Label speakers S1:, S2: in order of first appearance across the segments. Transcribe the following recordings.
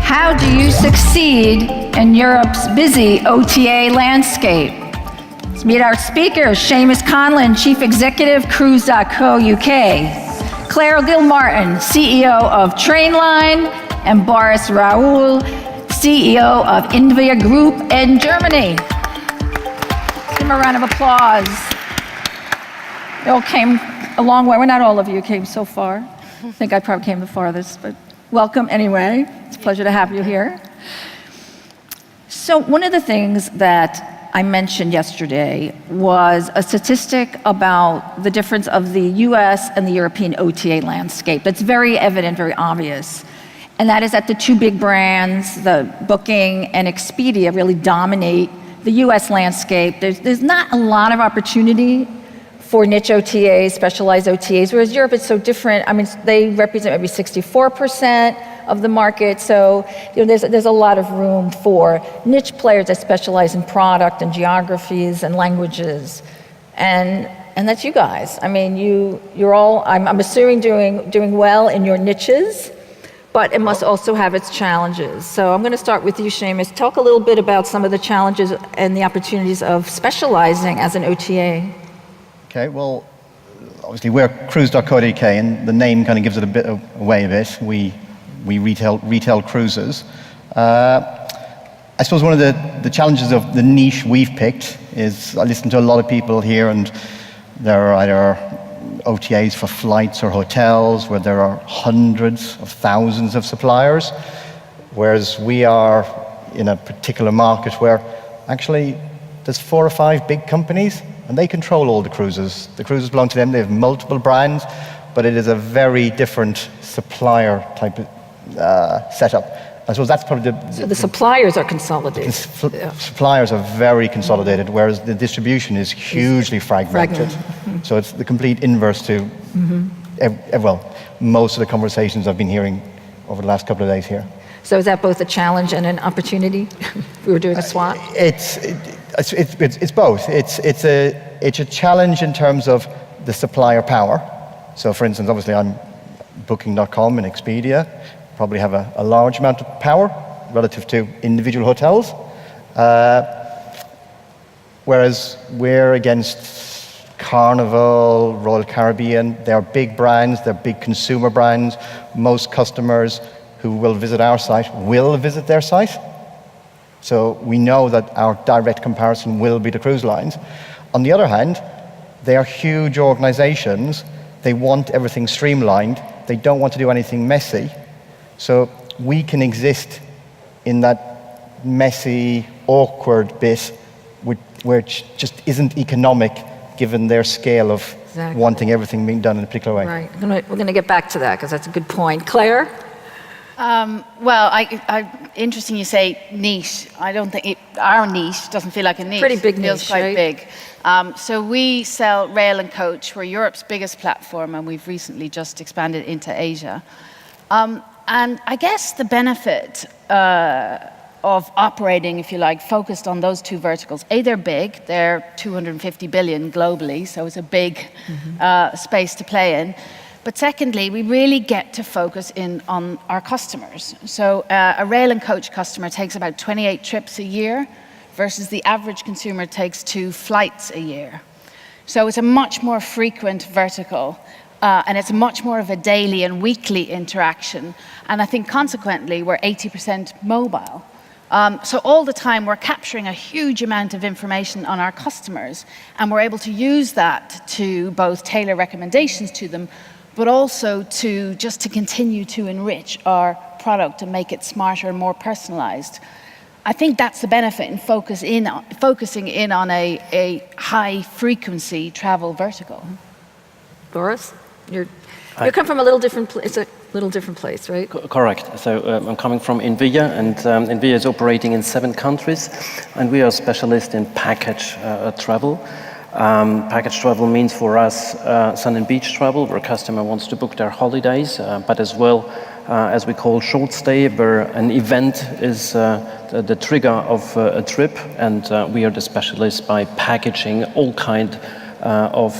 S1: How do you succeed in Europe's busy OTA landscape? Let's meet our speakers. Seamus Conlon, Chief Executive, Cruise.co UK. Clare Gilmartin, CEO of Trainline. And Boris Raoul, CEO of Invia Group in Germany. Give them a round of applause. They all came a long way. Well, not all of you came so far. I think I probably came the farthest, but welcome anyway. It's a pleasure to have you here. So one of the things that I mentioned yesterday was a statistic about the difference of the US and the European OTA landscape. That's very evident, very obvious. And that is that the two big brands, the Booking and Expedia, really dominate the US landscape. There's not a lot of opportunity for niche OTAs, specialized OTAs, whereas Europe is so different. I mean, they represent maybe 64% of the market, so there's a lot of room for niche players that specialize in product and geographies and languages, and that's you guys. I mean, you're all, I'm assuming, doing well in your niches, but it must also have its challenges. So I'm going to start with you, Seamus. Talk a little bit about some of the challenges and the opportunities of specializing as an OTA.
S2: Okay, well, obviously we're Cruise.co.uk, and the name kind of gives it a bit away a bit. We retail cruises. I suppose one of the challenges of the niche we've picked is I listen to a lot of people here, and there are either OTAs for flights or hotels where there are hundreds of thousands of suppliers, whereas we are in a particular market where actually there's 4 or 5 big companies, and they control all the cruises. The cruises belong to them. They have multiple brands, but it is a very different supplier type of setup. I suppose that's probably
S1: so the suppliers are consolidated.
S2: Suppliers are very consolidated, whereas the distribution is hugely fragmented. Mm-hmm. So it's the complete inverse to, well, most of the conversations I've been hearing over the last couple of days here.
S1: So is that both a challenge and an opportunity? We were doing a SWOT.
S2: It's both. It's a challenge in terms of the supplier power. So, for instance, obviously, I'm Booking.com and Expedia. Probably have a large amount of power relative to individual hotels, whereas we're against Carnival, Royal Caribbean. They're big brands. They're big consumer brands. Most customers who will visit our site will visit their site. So we know that our direct comparison will be the cruise lines. On the other hand, they are huge organizations. They want everything streamlined. They don't want to do anything messy. So we can exist in that messy, awkward bit which just isn't economic given their scale of wanting everything being done in a particular way.
S1: Right. We're going to get back to that because that's a good point. Clare?
S3: Well, interesting you say niche. I don't think our niche doesn't feel like a niche.
S1: Pretty big niche,
S3: feels quite
S1: right?
S3: big. So we sell Rail and Coach. We're Europe's biggest platform, and we've recently just expanded into Asia. And I guess the benefit of operating, if you like, focused on those two verticals. They're big. They're 250 billion globally, so it's a big space to play in. But secondly, we really get to focus in on our customers. So a Rail and Coach customer takes about 28 trips a year versus the average consumer takes 2 flights a year. So it's a much more frequent vertical, and it's much more of a daily and weekly interaction. And I think consequently, we're 80% mobile. So all the time, we're capturing a huge amount of information on our customers, and we're able to use that to both tailor recommendations to them, but also to continue to enrich our product and make it smarter and more personalized. I think that's the benefit in focusing in on a high-frequency travel vertical.
S1: Boris, you come from a little different place. It's a little different place, right?
S4: Correct. So I'm coming from Invia, and Invia is operating in 7 countries, and we are specialists in package travel. Package travel means for us sun and beach travel, where a customer wants to book their holidays, but as well as we call short stay, where an event is the trigger of a trip, and we are the specialists by packaging all kind of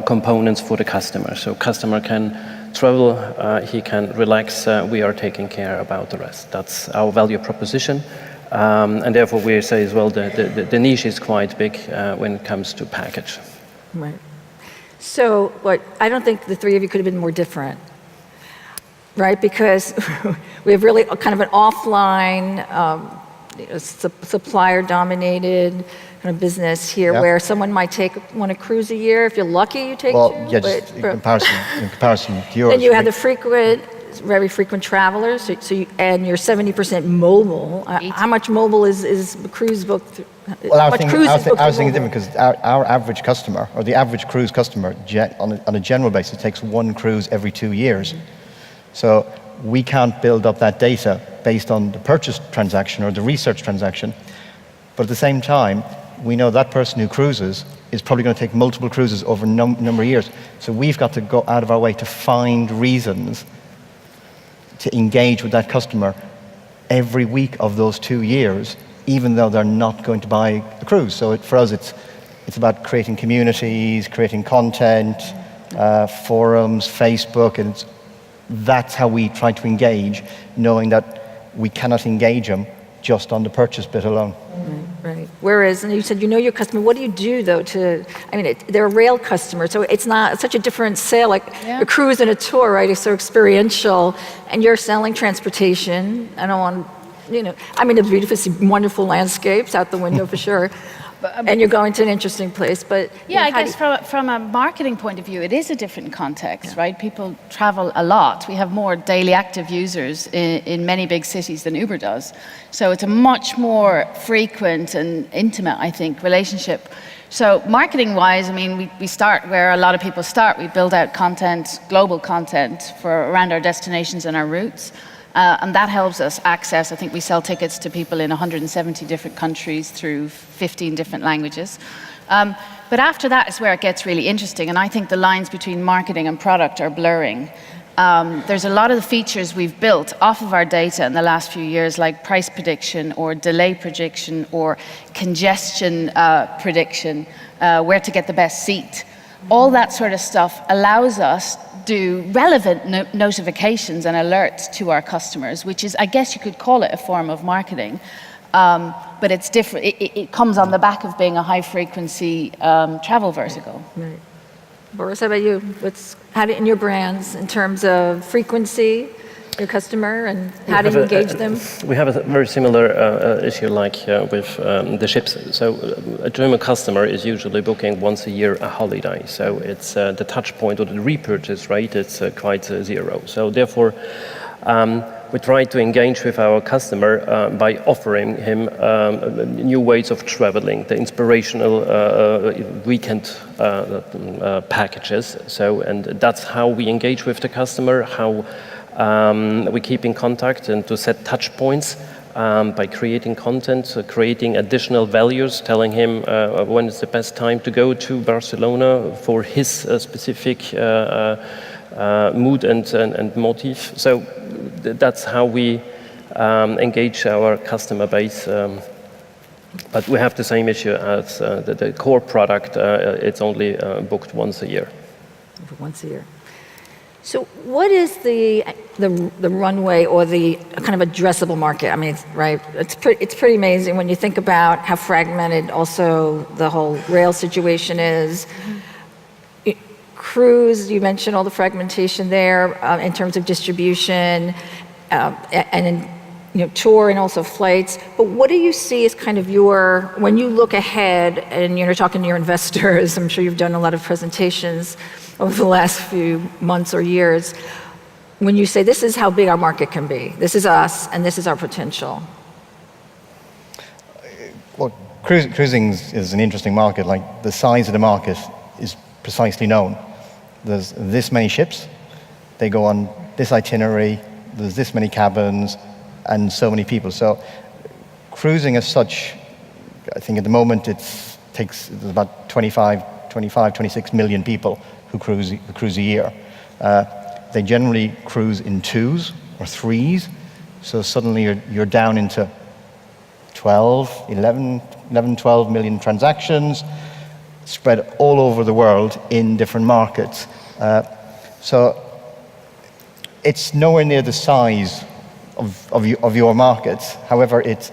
S4: components for the customer. So customer can travel, he can relax. We are taking care about the rest. That's our value proposition. And therefore, we say as well the niche is quite big when it comes to package.
S1: Right. So, I don't think the three of you could have been more different, right? Because we have really kind of an offline, supplier-dominated kind of business here, where someone might take one cruise a year. If you're lucky, you take two.
S2: Yeah, just in comparison to yours.
S1: Then you have the very frequent travelers, and you're 70% mobile. How much mobile is cruise booked?
S2: Well, I was thinking different, because our average customer, or the average cruise customer, on a general basis, takes one cruise every 2 years. So we can't build up that data based on the purchase transaction or the research transaction. But at the same time, we know that person who cruises is probably going to take multiple cruises over a number of years. So we've got to go out of our way to find reasons to engage with that customer every week of those 2 years, even though they're not going to buy a cruise. So for us, it's about creating communities, creating content, forums, Facebook, and that's how we try to engage, knowing that we cannot engage them just on the purchase bit alone.
S1: Right. Whereas, and you said you know your customer. What do you do though they're a rail customer, so it's not such a different sale, like a cruise and a tour, right? It's so experiential, and you're selling transportation. I don't want, it's beautiful, see wonderful landscapes out the window for sure. And you're going to an interesting place, but
S3: I guess from a marketing point of view, it is a different context, right? People travel a lot. We have more daily active users in many big cities than Uber does, so it's a much more frequent and intimate, I think, relationship. So marketing-wise, we start where a lot of people start. We build out content, global content around our destinations and our routes. And that helps us access, I think we sell tickets to people in 170 different countries through 15 different languages. But after that is where it gets really interesting, and I think the lines between marketing and product are blurring. There's a lot of the features we've built off of our data in the last few years, like price prediction or delay prediction or congestion prediction, where to get the best seat. All that sort of stuff allows us do relevant notifications and alerts to our customers, which is, I guess you could call it a form of marketing, but it's different. It comes on the back of being a high-frequency travel vertical.
S1: Right. Boris, how about you? In your brands, in terms of frequency, your customer, and how do you engage them?
S4: We have a very similar issue like with the ships. So a German customer is usually booking once a year a holiday. So it's the touch point or the repurchase rate is quite zero. So therefore, we try to engage with our customer by offering him new ways of traveling, the inspirational weekend packages. So, and that's how we engage with the customer, how we keep in contact and to set touch points by creating content, creating additional values, telling him when is the best time to go to Barcelona for his specific mood and motif. So that's how we engage our customer base. But we have the same issue as the core product. It's only booked once a year.
S1: Once a year. So what is the runway or the kind of addressable market? It's pretty amazing when you think about how fragmented also the whole rail situation is. Cruise, you mentioned all the fragmentation there in terms of distribution and in tour and also flights. But what do you see as kind of when you look ahead and you're talking to your investors, I'm sure you've done a lot of presentations over the last few months or years, when you say this is how big our market can be, this is us, and this is our potential?
S2: Well, cruising is an interesting market. Like, the size of the market is precisely known. There's this many ships, they go on this itinerary, there's this many cabins, and so many people. So cruising as such, I think at the moment there's about 26 million people who cruise a year. They generally cruise in 2s or 3s, so suddenly you're down into 12 million transactions spread all over the world in different markets. So it's nowhere near the size of your markets. However, it's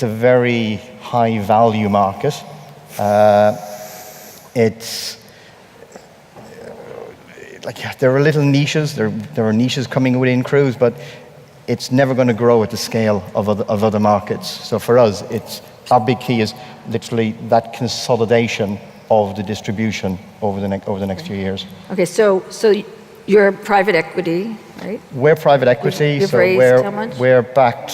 S2: a very high value market. It's like there are little niches. There are niches coming within cruise, but it's never going to grow at the scale of other markets. So for us, our big key is literally that consolidation of the distribution over the next few years.
S1: Okay, so you're private equity, right?
S2: We're private equity,
S1: You've
S2: so
S1: raised how much?
S2: we're backed.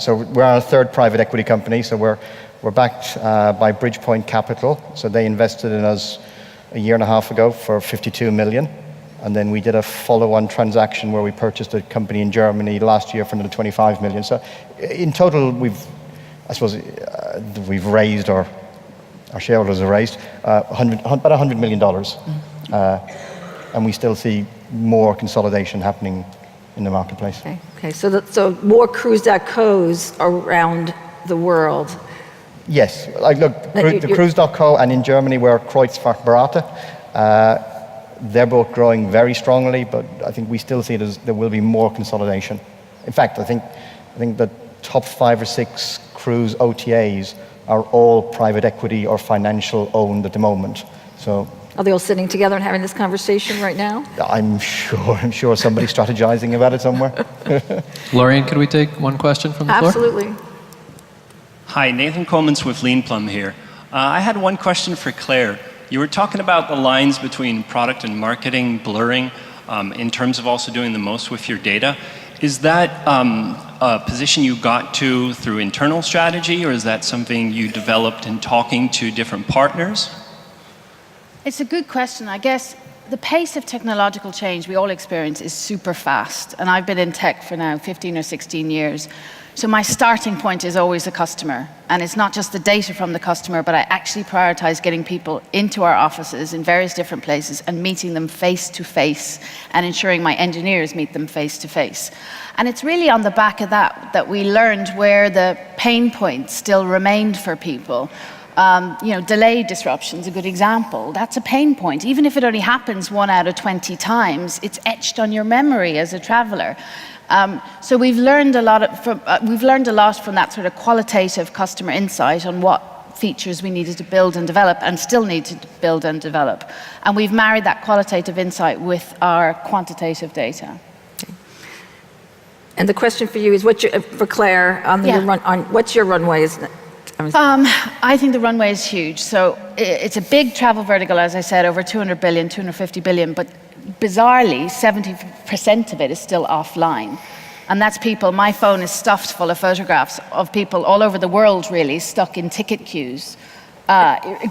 S2: So we're our third private equity company. So we're backed by Bridgepoint Capital. So they invested in us a year and a half ago for 52 million. And then we did a follow-on transaction where we purchased a company in Germany last year for another 25 million. So in total, we've raised, or our shareholders have raised, about $100 million. And we still see more consolidation happening in the marketplace.
S1: Okay. So more cruise.co's around the world.
S2: Yes, like look, the Cruise.co and in Germany we're Kreuzfahrtberater. They're both growing very strongly, but I think we still see it as there will be more consolidation. In fact, I think the top 5 or 6 cruise OTAs are all private equity or financial owned at the moment. So
S1: Are they all sitting together and having this conversation right now?
S2: I'm sure somebody's strategizing about it somewhere.
S5: Lorraine, could we take one question from the floor?
S1: Absolutely.
S6: Hi, Nathan Coleman's with Lean Plum here. I had one question for Claire. You were talking about the lines between product and marketing blurring in terms of also doing the most with your data. Is that a position you got to through internal strategy, or is that something you developed in talking to different partners?
S3: It's a good question. I guess the pace of technological change we all experience is super fast. And I've been in tech for now 15 or 16 years. So my starting point is always the customer. And it's not just the data from the customer, but I actually prioritize getting people into our offices in various different places and meeting them face to face and ensuring my engineers meet them face to face. And it's really on the back of that we learned where the pain points still remained for people. Delay disruption's a good example. That's a pain point. Even if it only happens 1 out of 20 times, it's etched on your memory as a traveler. So we've learned a lot from that sort of qualitative customer insight on what features we needed to build and develop and still need to build and develop. And we've married that qualitative insight with our quantitative data.
S1: And the question for you is, for Claire, what's your runway?
S3: I think the runway is huge. So it's a big travel vertical, as I said, over 200 billion, 250 billion, but bizarrely, 70% of it is still offline. And that's people, my phone is stuffed full of photographs of people all over the world, really, stuck in ticket queues,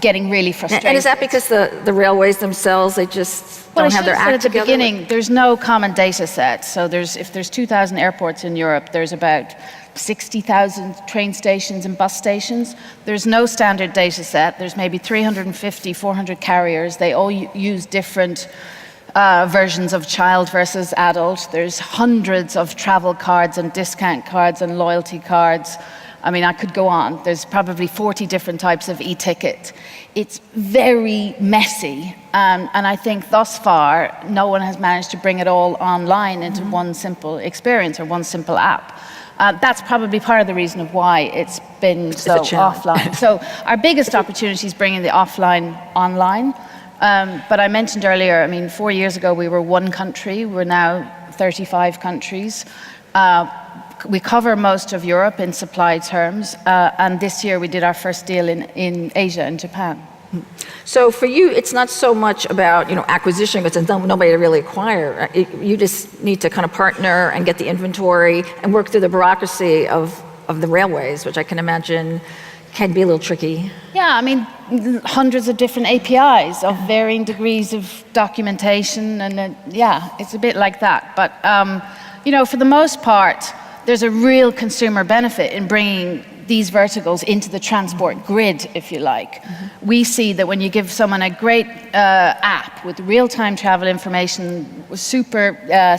S3: getting really frustrated.
S1: And is that because the railways themselves, they just don't have their act together?
S3: At the beginning, there's no common data set. So if there's 2,000 airports in Europe, there's about 60,000 train stations and bus stations. There's no standard data set. There's maybe 350, 400 carriers. They all use different versions of child versus adult. There's hundreds of travel cards and discount cards and loyalty cards. I mean, I could go on. There's probably 40 different types of e-ticket. It's very messy. And I think thus far, no one has managed to bring it all online into one simple experience or one simple app. That's probably part of the reason of why it's been so offline. So our biggest opportunity is bringing the offline online. But I mentioned earlier, 4 years ago we were 1 country. We're now 35 countries. We cover most of Europe in supply terms. And this year we did our first deal in Asia and Japan.
S1: So for you, it's not so much about acquisition, because there's nobody to really acquire. You just need to kind of partner and get the inventory and work through the bureaucracy of the railways, which I can imagine can be a little tricky.
S3: Yeah, hundreds of different APIs of varying degrees of documentation, and it's a bit like that. But for the most part, there's a real consumer benefit in bringing these verticals into the transport grid, if you like. We see that when you give someone a great app with real-time travel information, super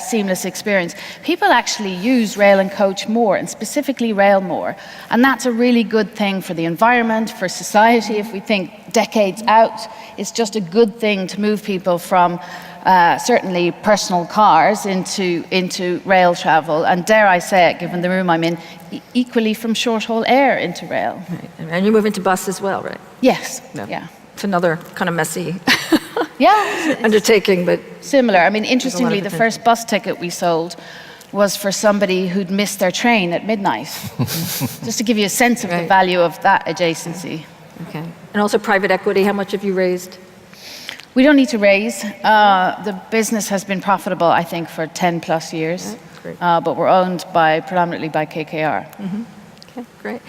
S3: seamless experience, people actually use rail and coach more, and specifically rail more. And that's a really good thing for the environment, for society. If we think decades out, it's just a good thing to move people from certainly personal cars into rail travel, and dare I say it, given the room I'm in, equally from short-haul air into rail.
S1: Right. And you move into bus as well, right?
S3: Yes, yeah.
S1: It's another kind of messy
S3: Yeah,
S1: undertaking, but
S3: similar. I mean, interestingly, the
S1: potential.
S3: first bus ticket we sold was for somebody who'd missed their train at midnight. Just to give you a sense of the
S1: Right.
S3: value of that adjacency.
S1: okay. And also private equity, how much have you raised?
S3: We don't need to raise. The business has been profitable, I think, for 10 plus years.
S1: Great.
S3: But we're owned predominantly by KKR.
S1: Okay, great.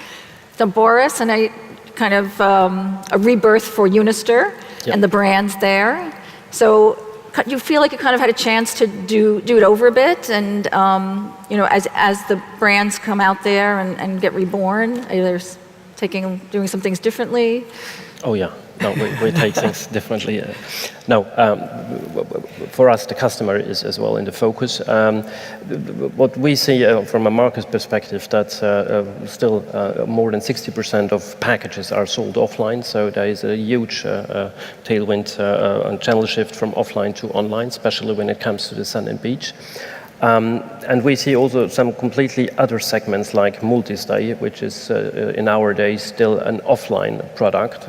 S1: So Boris, and I kind of a rebirth for Unister and the brands there. So you feel like you kind of had a chance to do it over a bit, and as the brands come out there and get reborn, are they doing some things differently?
S4: Oh yeah, no, we take things differently. No, for us, the customer is as well in the focus. What we see from a market perspective, that still more than 60% of packages are sold offline, so there is a huge tailwind and channel shift from offline to online, especially when it comes to the sun and beach. And we see also some completely other segments like multi-stay, which is in our days still an offline product,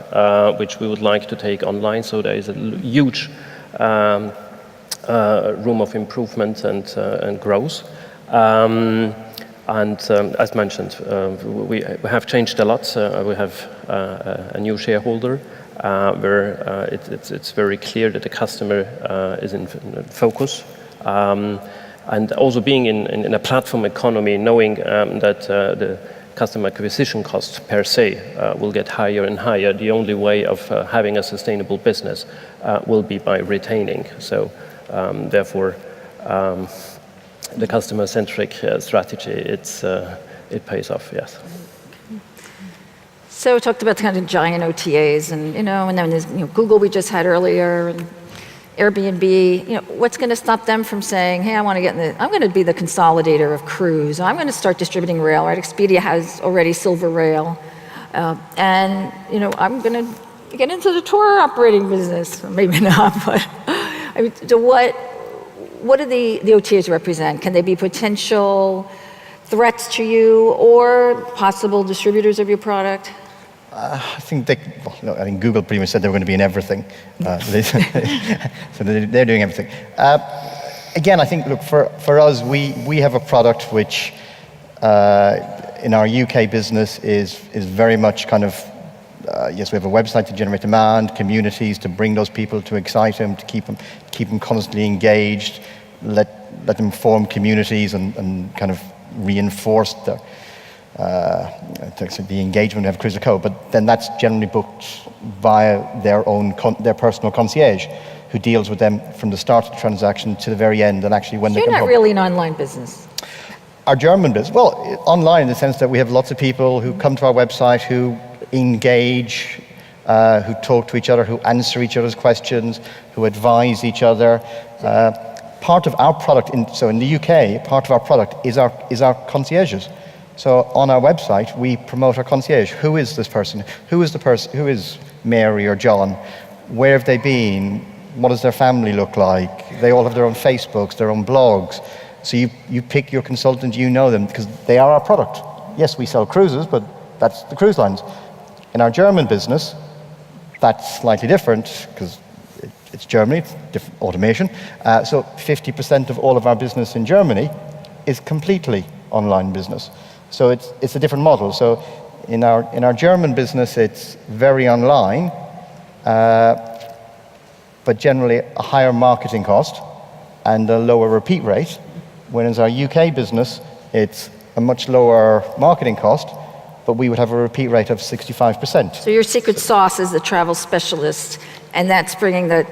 S4: which we would like to take online. So there is a huge room of improvement and growth. As mentioned, we have changed a lot. We have a new shareholder where it's very clear that the customer is in focus. And also being in a platform economy, knowing that the customer acquisition costs per se will get higher and higher, the only way of having a sustainable business will be by retaining. So therefore, the customer-centric strategy, it pays off, yes.
S1: So we talked about the kind of giant OTAs, and and then there's Google we just had earlier, and Airbnb. What's going to stop them from saying, "Hey, I'm going to be the consolidator of cruise. I'm going to start distributing rail." Right? Expedia has already Silver Rail, and I'm going to get into the tour operating business. Maybe not, but I mean, so what do the OTAs represent? Can they be potential threats to you or possible distributors of your product?
S2: I think I think Google pretty much said they were going to be in everything. So they're doing everything. Again, I think, look, for us, we have a product which, in our UK business, is very much kind of, yes, we have a website to generate demand, communities to bring those people, to excite them, to keep them constantly engaged, let them form communities and kind of reinforce the engagement of Cruise.co, but then that's generally booked via their personal concierge, who deals with them from the start of the transaction to the very end, and actually when they come home.
S1: You're not really an online business.
S2: Our German business, well, online in the sense that we have lots of people who come to our website, who engage, who talk to each other, who answer each other's questions, who advise each other. Part of our product, in the UK, part of our product is our concierges. So on our website, we promote our concierge. Who is this person? Who is Mary or John? Where have they been? What does their family look like? They all have their own Facebooks, their own blogs. So you pick your consultant, you know them, because they are our product. Yes, we sell cruises, but that's the cruise lines. In our German business, that's slightly different, because it's Germany, it's different automation. So 50% of all of our business in Germany is completely online business. So it's a different model. So in our German business, it's very online, but generally a higher marketing cost and a lower repeat rate. Whereas our UK business, it's a much lower marketing cost, but we would have a repeat rate of 65%.
S1: So your secret sauce is the travel specialist, and that's bringing the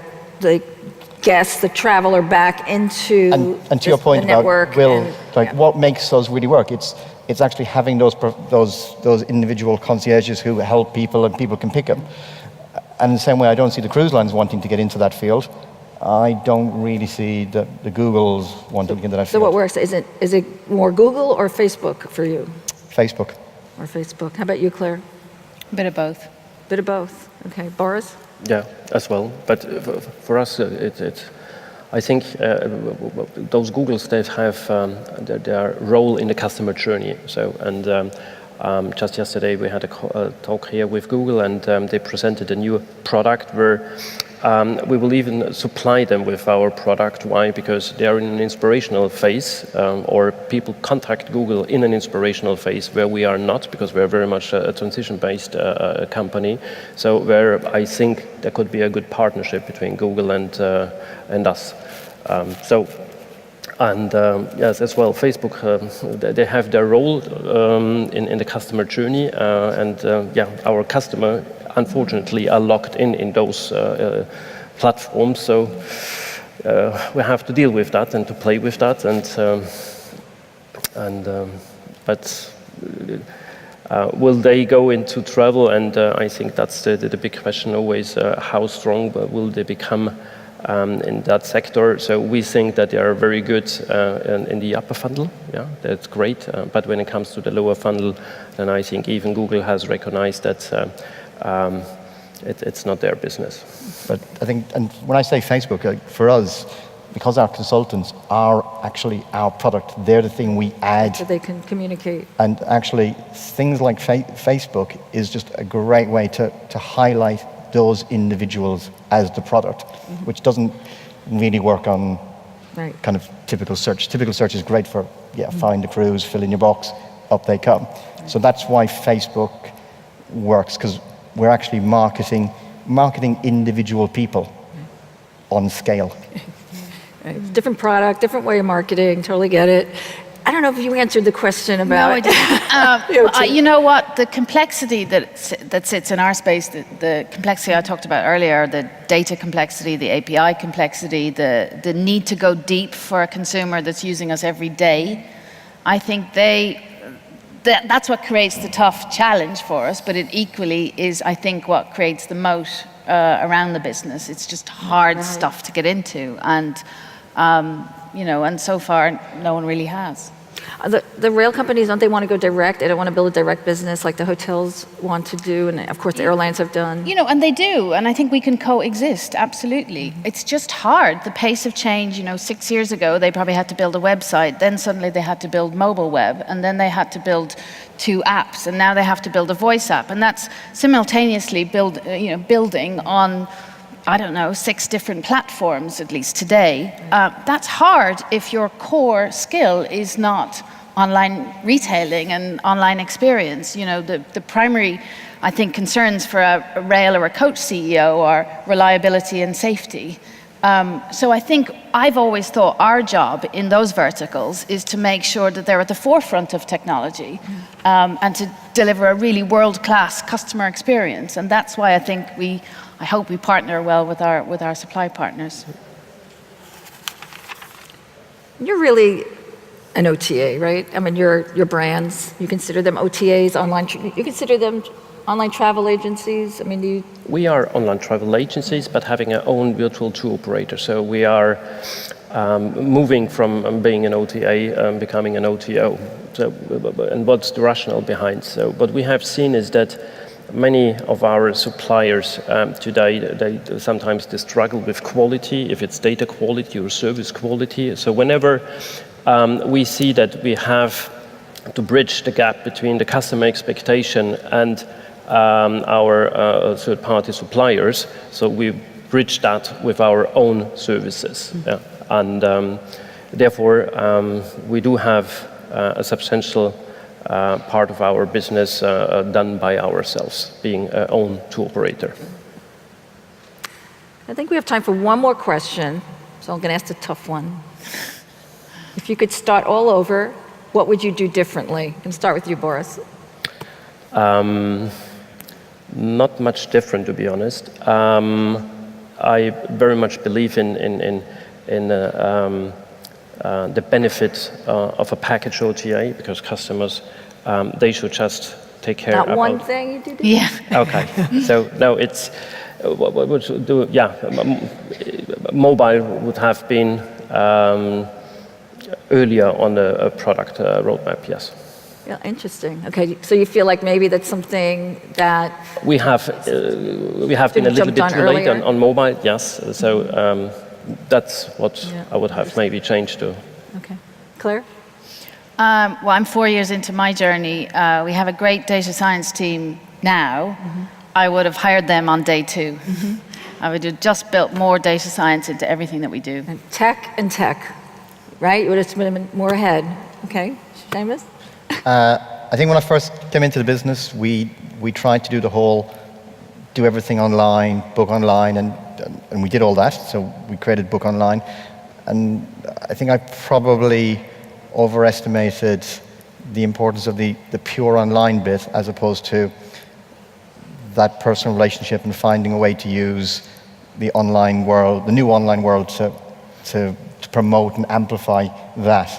S1: guest, the traveler, back into
S2: and to your point
S1: the network.
S2: About what makes us really work, it's actually having those individual concierges who help people, and people can pick them. And in the same way, I don't see the cruise lines wanting to get into that field. I don't really see the Googles wanting to get into that field.
S1: So what works? Is it more Google or Facebook for you?
S2: Facebook.
S1: Or Facebook. How about you, Claire?
S3: A bit of both.
S1: Bit of both. Okay, Boris?
S4: Yeah, as well. But for us, it's I think those Googles, they have their role in the customer journey. So, and just yesterday we had a talk here with Google, and they presented a new product where we will even supply them with our product. Why? Because they are in an inspirational phase, or people contact Google in an inspirational phase where we are not, because we're very much a transition-based company. So where I think there could be a good partnership between Google and us. Yes, as well, Facebook, they have their role in the customer journey, our customer, unfortunately, are locked in those platforms. So we have to deal with that and to play with that. But will they go into travel? And I think that's the big question always: how strong will they become in that sector? So we think that they are very good in the upper funnel. Yeah, that's great. But when it comes to the lower funnel, then I think even Google has recognized that it's not their business.
S2: But I think, and when I say Facebook, for us, because our consultants are actually our product, they're the thing we add.
S1: So they can communicate.
S2: And actually, things like Facebook is just a great way to highlight those individuals as the product, which doesn't really work on kind of typical search. Typical search is great for, find the cruise, fill in your box, up they come. So that's why Facebook works, because we're actually marketing individual people on scale.
S1: Right. Different product, different way of marketing, totally get it. I don't know if you answered the question about...
S3: No, I didn't. You know what? The complexity that sits in our space, the complexity I talked about earlier, the data complexity, the API complexity, the need to go deep for a consumer that's using us every day, I think that's what creates the tough challenge for us, but it equally is, I think, what creates the moat around the business. It's just hard stuff to get into, and and so far, no one really has.
S1: The rail companies, don't they want to go direct? They don't want to build a direct business like the hotels want to do, and of course the airlines have done. And
S3: they do, and I think we can coexist, absolutely. It's just hard, the pace of change. 6 years ago, they probably had to build a website, then suddenly they had to build mobile web, and then they had to build 2 apps, and now they have to build a voice app, and that's simultaneously building on 6 different platforms, at least today. That's hard if your core skill is not online retailing and online experience. The primary, I think, concerns for a rail or a coach CEO are reliability and safety. So I think I've always thought our job in those verticals is to make sure that they're at the forefront of technology and to deliver a really world-class customer experience. And that's why I hope we partner well with our supply partners.
S1: You're really an OTA, right? I mean, your brands, you consider them OTAs, you consider them online travel agencies? I mean,
S4: We are online travel agencies, but having our own virtual tour operator. So we are moving from being an OTA, becoming an OTO. So, and what's the rationale behind? So what we have seen is that many of our suppliers today, they sometimes struggle with quality, if it's data quality or service quality. So whenever we see that we have to bridge the gap between the customer expectation and our third-party suppliers, so we bridge that with our own services. Yeah. And therefore, we do have a substantial part of our business done by ourselves, being our own tour operator.
S1: I think we have time for one more question, so I'm going to ask a tough one. If you could start all over, what would you do differently? I can start with you, Boris.
S4: Not much different, to be honest. I very much believe in the benefit of a package OTA, because customers, they should just take care
S1: Not
S4: about...
S1: one thing you did?
S3: Yeah.
S4: Okay. So, no, it's... What would do? Yeah, mobile would have been earlier on the product roadmap, yes.
S1: Yeah, interesting. Okay, so you feel like maybe that's something that...
S4: We have been a little bit too late on mobile, yes. So, that's what I would have maybe changed to.
S1: Okay. Claire?
S3: Well, I'm 4 years into my journey. We have a great data science team now. I would have hired them on day 2. I would have just built more data science into everything that we do.
S1: And tech, right? You would have been more ahead. Okay. Seamus?
S2: I think when I first came into the business, we tried to do the whole, do everything online, book online, and we did all that. So we created Book Online. And I think I probably overestimated the importance of the pure online bit as opposed to that personal relationship and finding a way to use the online world, the new online world to promote and amplify that.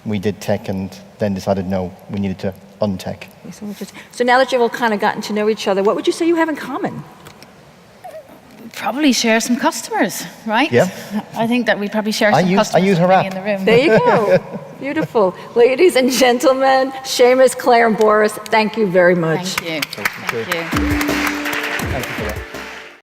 S2: We did tech and then decided no, we needed to untech.
S1: So now that you've all kind of gotten to know each other, what would you say you have in common?
S3: Probably share some customers, right?
S2: Yeah.
S3: I think that we probably share some customers
S2: I use her
S3: being
S2: app.
S3: in the room.
S1: There you go. Beautiful. Ladies and gentlemen, Seamus, Clare, and Boris, thank you very much.
S3: Thank you.
S2: Thank you for that.